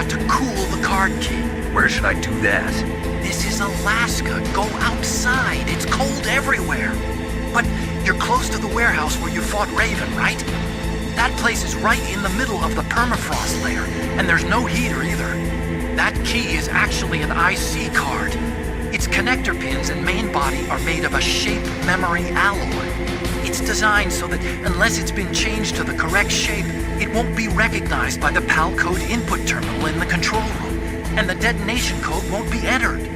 have to cool the card key. Where should I do that? This is Alaska. Go outside. It's cold everywhere. But you're close to the warehouse where you fought Raven, right? That place is right in the middle of the permafrost layer, and there's no heater either. That key is actually an IC card. Its connector pins and main body are made of a shape memory alloy. It's designed so that unless it's been changed to the correct shape, it won't be recognized by the PAL code input terminal in the control room, and the detonation code won't be entered.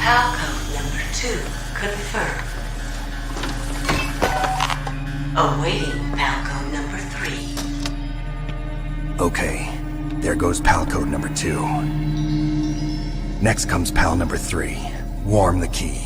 PAL code number 2 confirmed. Awaiting PAL code number 3. Okay, there goes PAL code number 2. Next comes PAL number 3. Warm the key.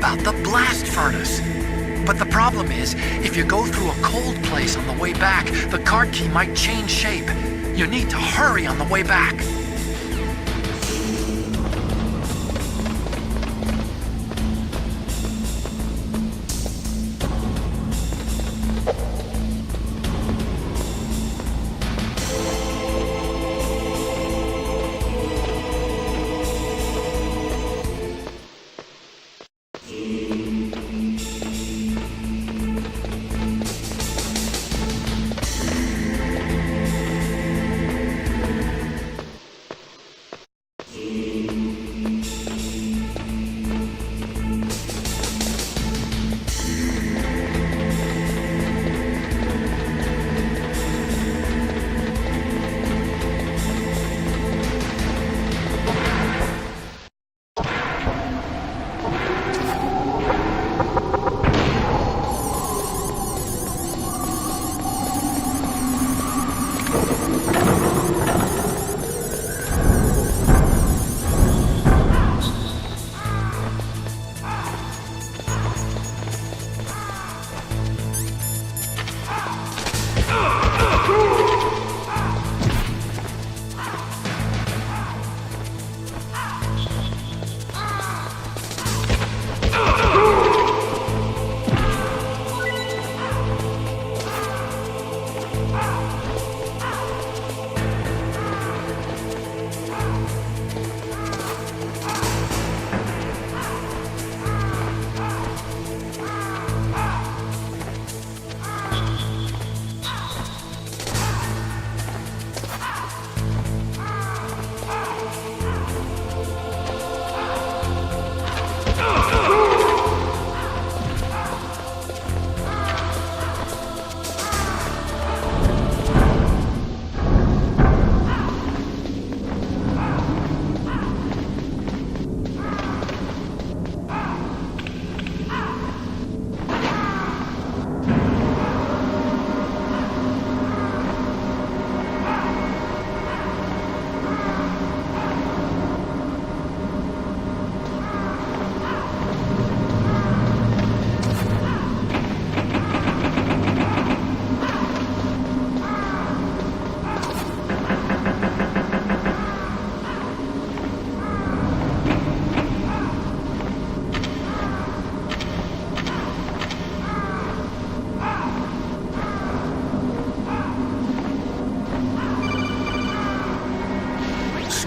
about the blast furnace. But the problem is, if you go through a cold place on the way back, the card key might change shape. You need to hurry on the way back.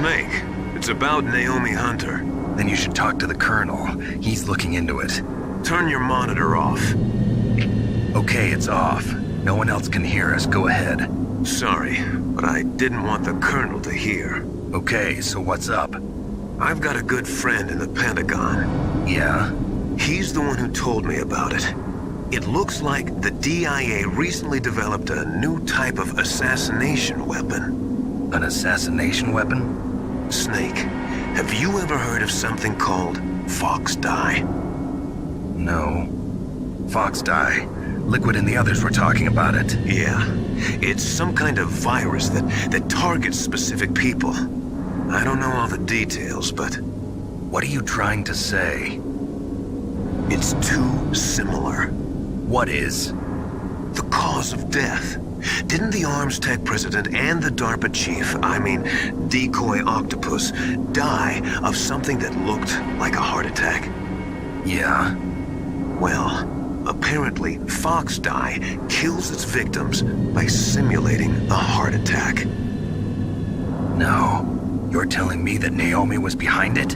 Snake, it's about Naomi Hunter. Then you should talk to the Colonel. He's looking into it. Turn your monitor off. Okay, it's off. No one else can hear us. Go ahead. Sorry, but I didn't want the Colonel to hear. Okay, so what's up? I've got a good friend in the Pentagon. Yeah? He's the one who told me about it. It looks like the DIA recently developed a new type of assassination weapon. An assassination weapon? Snake, have you ever heard of something called Fox Dye? No. Fox Dye. Liquid and the others were talking about it. Yeah. It's some kind of virus that targets specific people. I don't know all the details, but... What are you trying to say? It's too similar. What is? The cause of death. Didn't the Arms Tech president and the DARPA chief, Decoy Octopus, die of something that looked like a heart attack? Yeah. Well, apparently Fox Dye kills its victims by simulating a heart attack. No. You're telling me that Naomi was behind it?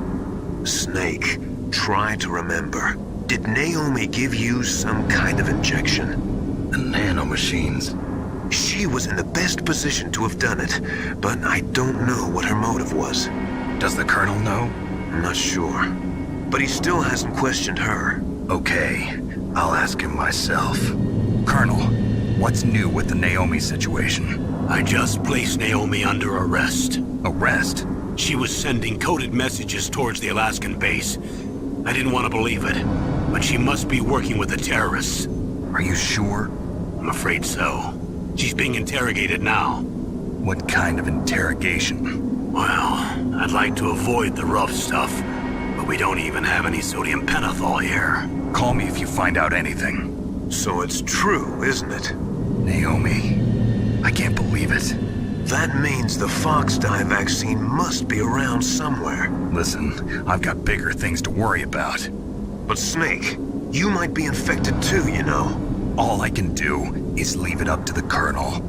Snake, try to remember. Did Naomi give you some kind of injection? The nanomachines. She was in the best position to have done it, but I don't know what her motive was. Does the Colonel know? I'm not sure. But he still hasn't questioned her. Okay, I'll ask him myself. Colonel, what's new with the Naomi situation? I just placed Naomi under arrest. Arrest? She was sending coded messages towards the Alaskan base. I didn't want to believe it, but she must be working with the terrorists. Are you sure? I'm afraid so. She's being interrogated now. What kind of interrogation? Well, I'd like to avoid the rough stuff, but We don't even have any sodium pentothal here. Call me if you find out anything. So it's true, isn't it? Naomi, I can't believe it. That means the Fox dye vaccine must be around somewhere. Listen, I've got bigger things to worry about. But Snake, you might be infected too, you know. All I can do is leave it up to the Colonel.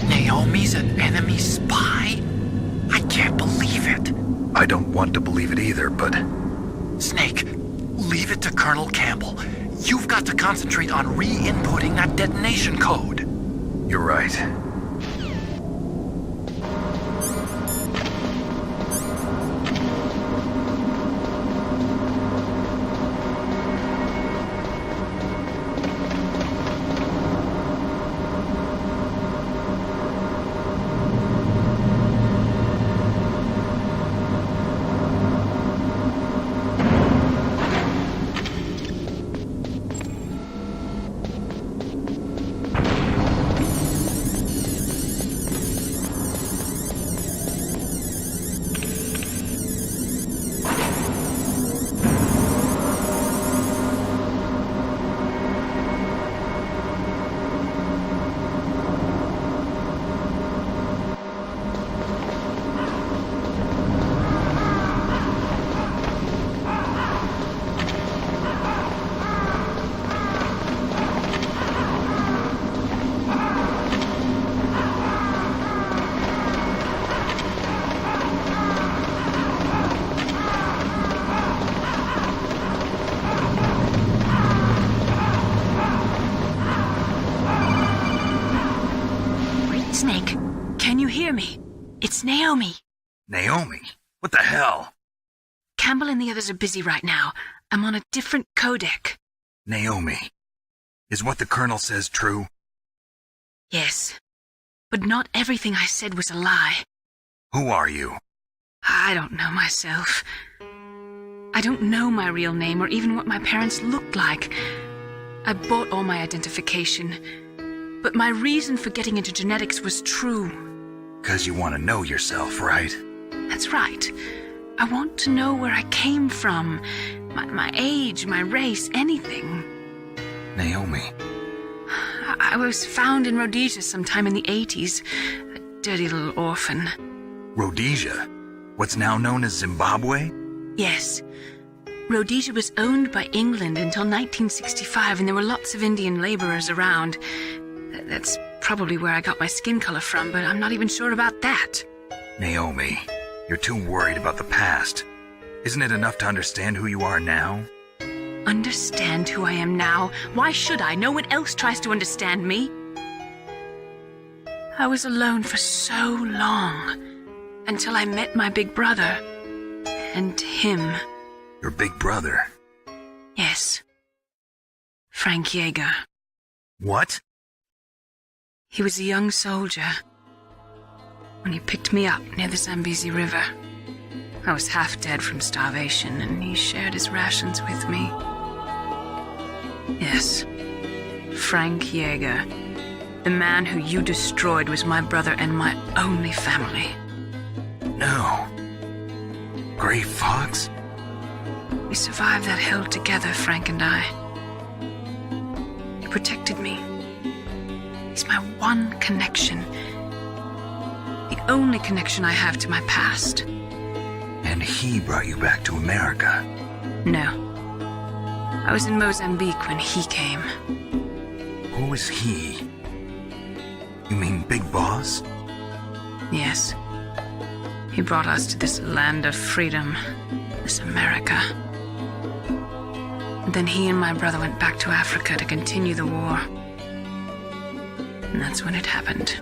Naomi's an enemy spy? I can't believe it. I don't want to believe it either, but... Snake, leave it to Colonel Campbell. You've got to concentrate on re-inputting that detonation code. You're right. It's Naomi. Naomi? What the hell? Campbell and the others are busy right now. I'm on a different codec. Naomi, is what the Colonel says true? Yes. But not everything I said was a lie. Who are you? I don't know myself. I don't know my real name or even what my parents looked like. I bought all my identification. But my reason for getting into genetics was true. 'Cause you want to know yourself, right? That's right. I want to know where I came from. My age, my race, anything. Naomi. I was found in Rhodesia sometime in the 80s. A dirty little orphan. Rhodesia? What's now known as Zimbabwe? Yes. Rhodesia was owned by England until 1965, and there were lots of Indian laborers around. That's probably where I got my skin color from, but I'm not even sure about that. Naomi, you're too worried about the past. Isn't it enough to understand who you are now? Understand who I am now? Why should I? No one else tries to understand me. I was alone for so long, until I met my big brother. And him. Your big brother? Yes. Frank Yeager. What? He was a young soldier when he picked me up near the Zambezi River. I was half dead from starvation, and he shared his rations with me. Yes, Frank Yeager. The man who you destroyed was my brother and my only family. No. Gray Fox? We survived that hell together, Frank and I. He protected me. He's my one connection. The only connection I have to my past. And he brought you back to America? No. I was in Mozambique when he came. Who is he? You mean Big Boss? Yes. He brought us to this land of freedom, this America. And then he and my brother went back to Africa to continue the war. And that's when it happened.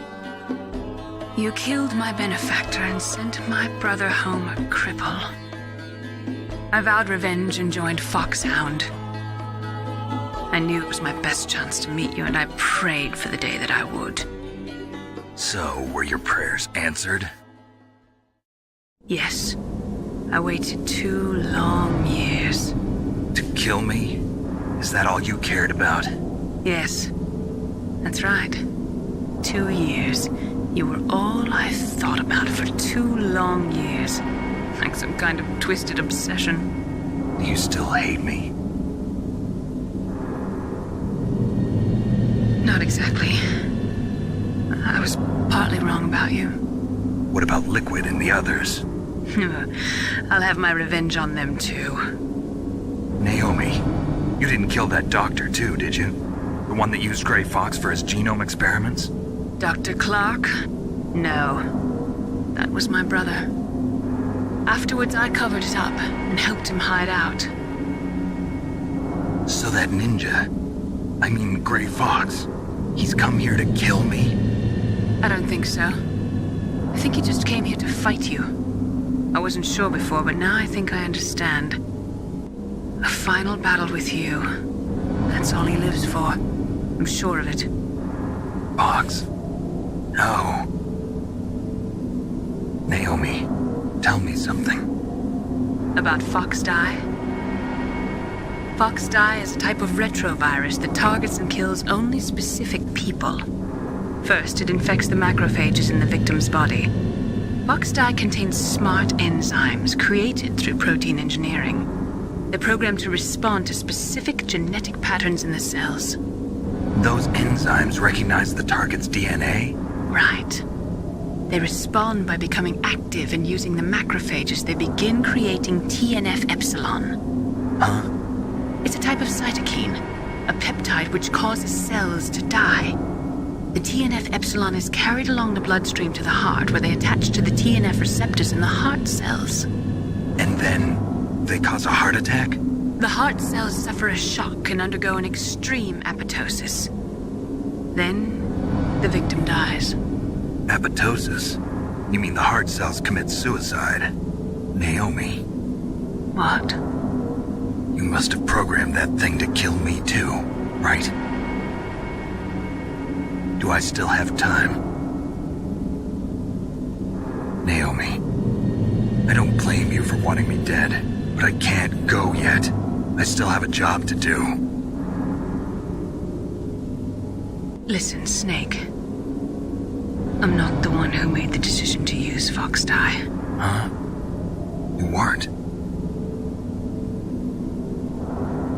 You killed my benefactor and sent my brother home a cripple. I vowed revenge and joined Foxhound. I knew it was my best chance to meet you, and I prayed for the day that I would. So, were your prayers answered? Yes. I waited 2 long years. To kill me? Is that all you cared about? Yes. That's right. 2 years. You were all I thought about for 2 long years. Like some kind of twisted obsession. Do you still hate me? Not exactly. I was partly wrong about you. What about Liquid and the others? I'll have my revenge on them too. Naomi, you didn't kill that doctor too, did you? The one that used Gray Fox for his genome experiments? Dr. Clark? No. That was my brother. Afterwards, I covered it up and helped him hide out. So that ninja, I mean Gray Fox, he's come here to kill me? I don't think so. I think he just came here to fight you. I wasn't sure before, but now I think I understand. A final battle with you. That's all he lives for. I'm sure of it. Fox? No. Naomi, tell me something. About Fox Die? Fox Die is a type of retrovirus that targets and kills only specific people. First, it infects the macrophages in the victim's body. Fox Die contains smart enzymes created through protein engineering. They're programmed to respond to specific genetic patterns in the cells. Those enzymes recognize the target's DNA? Right. They respond by becoming active and using the macrophages. They begin creating TNF-epsilon. Huh? It's a type of cytokine, a peptide which causes cells to die. The TNF-epsilon is carried along the bloodstream to the heart, where they attach to the TNF receptors in the heart cells. And then they cause a heart attack? The heart cells suffer a shock and undergo an extreme apoptosis. Then, the victim dies. Apoptosis? You mean the heart cells commit suicide? Naomi, What? you must have programmed that thing to kill me too, right? Do I still have time? Naomi, I don't blame you for wanting me dead, but I can't go yet. I still have a job to do. Listen, Snake. I'm not the one who made the decision to use Fox Dye. Huh? You weren't?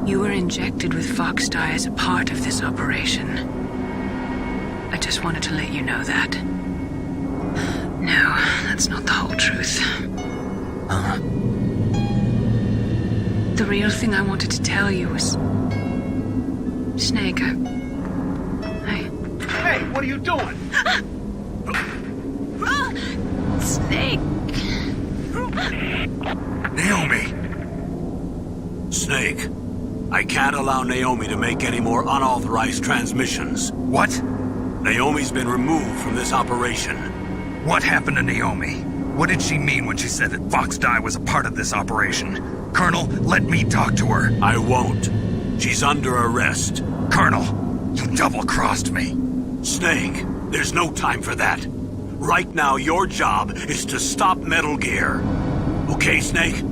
You were injected with Fox Dye as a part of this operation. I just wanted to let you know that. No, that's not the whole truth. Huh? The real thing I wanted to tell you was... Snake, Hey, what are you doing? Snake! Naomi! Snake, I can't allow Naomi to make any more unauthorized transmissions. What? Naomi's been removed from this operation. What happened to Naomi? What did she mean when she said that Fox Dye was a part of this operation? Colonel, let me talk to her. I won't. She's under arrest. Colonel, you double-crossed me. Snake, there's no time for that. Right now, your job is to stop Metal Gear. Okay, Snake?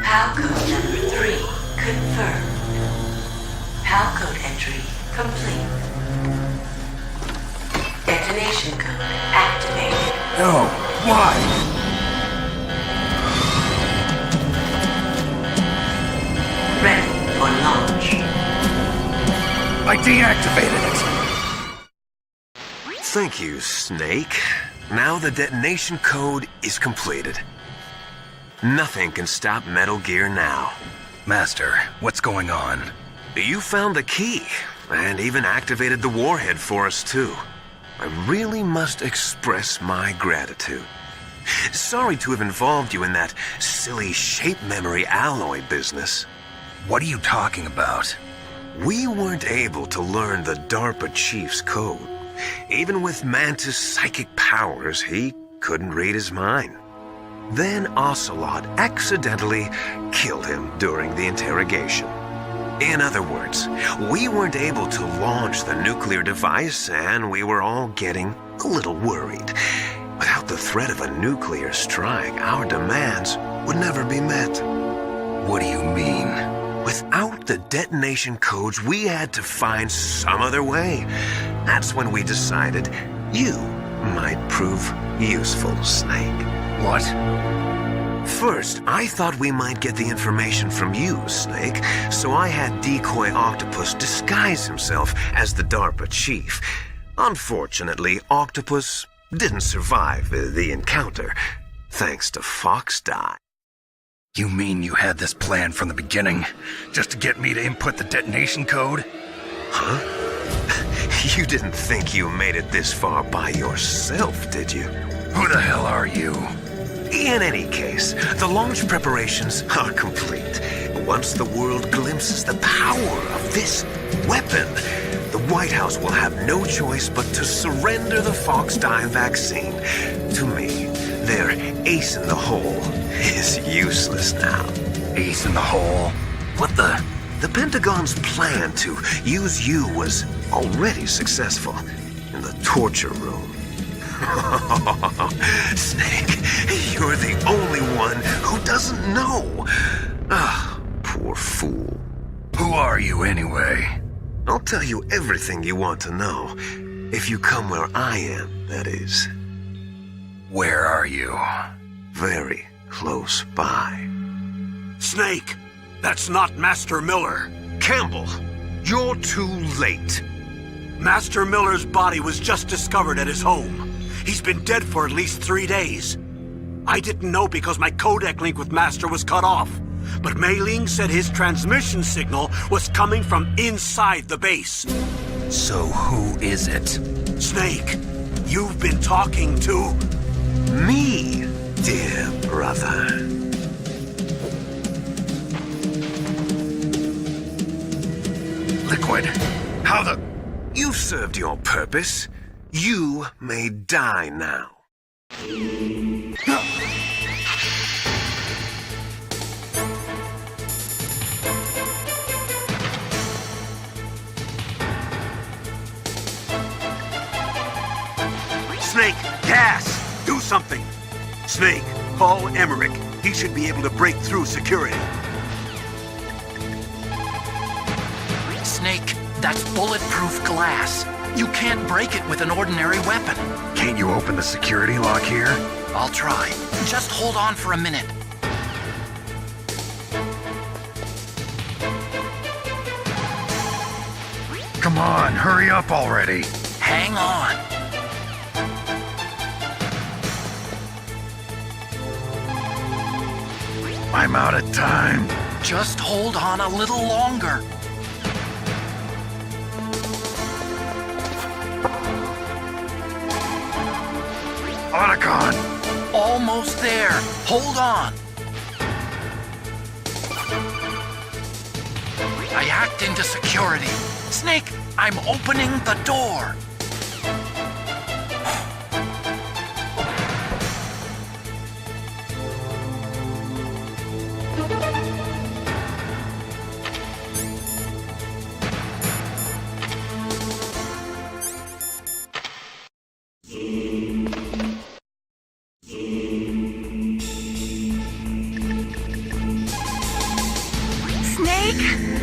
Palcode number 3 confirmed. Palcode entry complete. Detonation code activated. No, why? Ready for launch. I deactivated it. Thank you, Snake. Now the detonation code is completed. Nothing can stop Metal Gear now. Master, what's going on? You found the key, and even activated the warhead for us, too. I really must express my gratitude. Sorry to have involved you in that silly shape memory alloy business. What are you talking about? We weren't able to learn the DARPA chief's code. Even with Mantis' psychic powers, he couldn't read his mind. Then Ocelot accidentally killed him during the interrogation. In other words, we weren't able to launch the nuclear device, and we were all getting a little worried. Without the threat of a nuclear strike, our demands would never be met. What do you mean? Without the detonation codes, we had to find some other way. That's when we decided you might prove useful, Snake. What? First, I thought we might get the information from you, Snake, so I had Decoy Octopus disguise himself as the DARPA chief. Unfortunately, Octopus didn't survive the encounter, thanks to Fox Die. You mean you had this plan from the beginning, just to get me to input the detonation code? Huh? You didn't think you made it this far by yourself, did you? Who the hell are you? In any case, the launch preparations are complete. Once the world glimpses the power of this weapon, the White House will have no choice but to surrender the Fox Die vaccine to me. Their ace in the hole is useless now. Ace in the hole? What the? The Pentagon's plan to use you was already successful in the torture room. Snake, you're the only one who doesn't know. Ah, poor fool. Who are you anyway? I'll tell you everything you want to know. If you come where I am, that is. Where are you? Very close by. Snake, that's not Master Miller. Campbell, you're too late. Master Miller's body was just discovered at his home. He's been dead for at least 3 days. I didn't know because my codec link with Master was cut off. But Mei Ling said his transmission signal was coming from inside the base. So who is it? Snake, you've been talking to... Me, dear brother. Liquid. How the... You've served your purpose. You may die now. Snake, gas! Do something! Snake, call Emmerich. He should be able to break through security. Snake, that's bulletproof glass. You can't break it with an ordinary weapon. Can't you open the security lock here? I'll try. Just hold on for a minute. Come on, hurry up already. Hang on. I'm out of time. Just hold on a little longer. Otacon! Almost there. Hold on. I hacked into security. Snake, I'm opening the door. Snake?